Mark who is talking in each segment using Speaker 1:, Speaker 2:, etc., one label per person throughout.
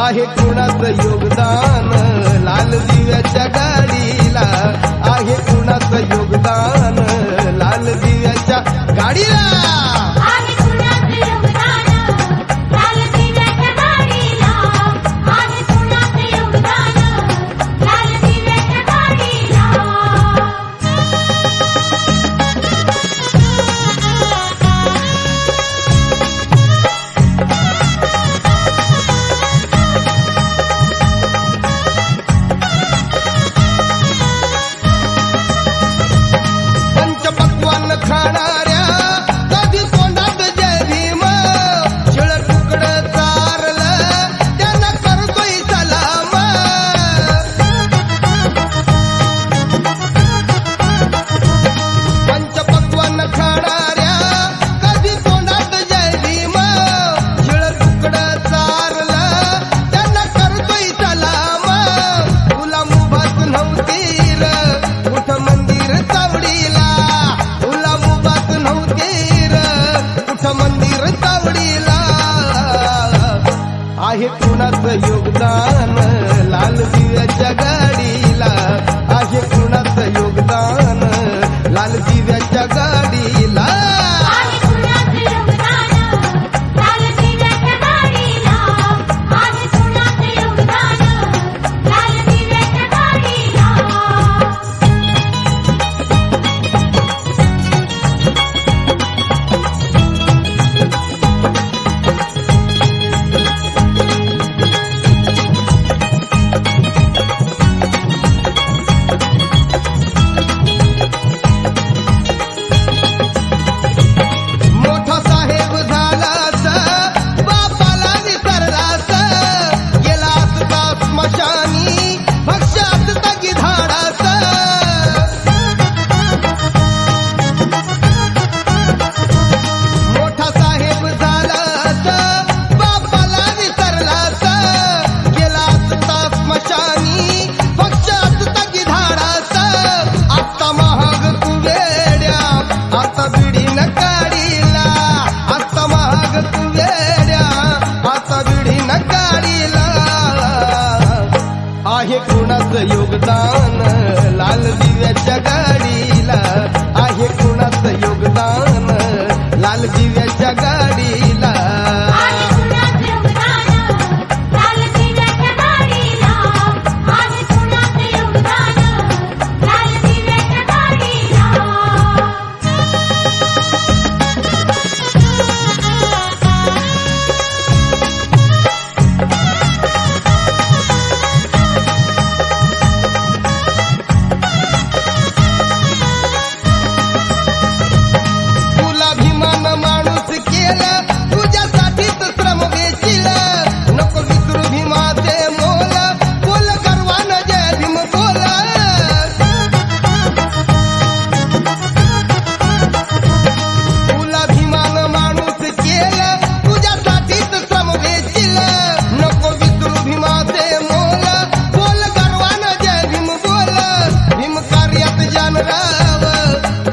Speaker 1: आहे कुणाचं योगदान लाल दिव्याच्या गाडीला आहे कुणाचं योगदान लाल दिव्याच्या गाडीला खाणाऱ्या कधी तोंडात जय भीम शिळ तुकडं चारलं त्यांना करतोय सलाम पंचपक्वान्न खाणाऱ्या कधी तोंडात जय भीम शिळ तुकडं चारलं त्यांना करतोय सलाम तुला मुभात नव्हती र कुठं मंदिर चावडीला मंदिर चावडीला आहे कुणाचं योगदान लाल दिव्याच्या गाडीला आहे कुणाचं योगदान लाल दिव्याच्या गाडीला आहे कुणाचं योगदान लाल दिव्याच्या गाडीला आहे कुणाचं योगदान लाल दिव्याच्या गाडीला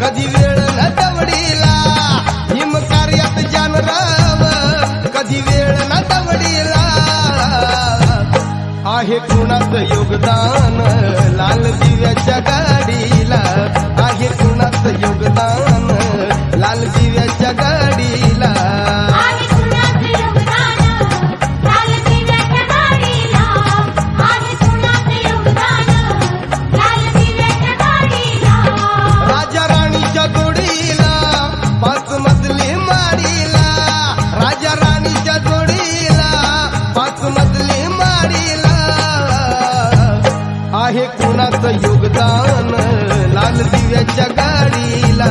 Speaker 1: कधी वेळ न दवडीला भीम कार्यात जानराव कधी वेळ न दवडीला आहे कुणाचं योगदान लाल दिव्याच्या गाडीला आहे कुणाचं योगदान लाल दिव्याच्या गाडीला आहे कुणाचं योगदान लाल दिव्याच्या गाडीला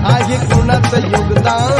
Speaker 1: आहे कुणाचं योगदान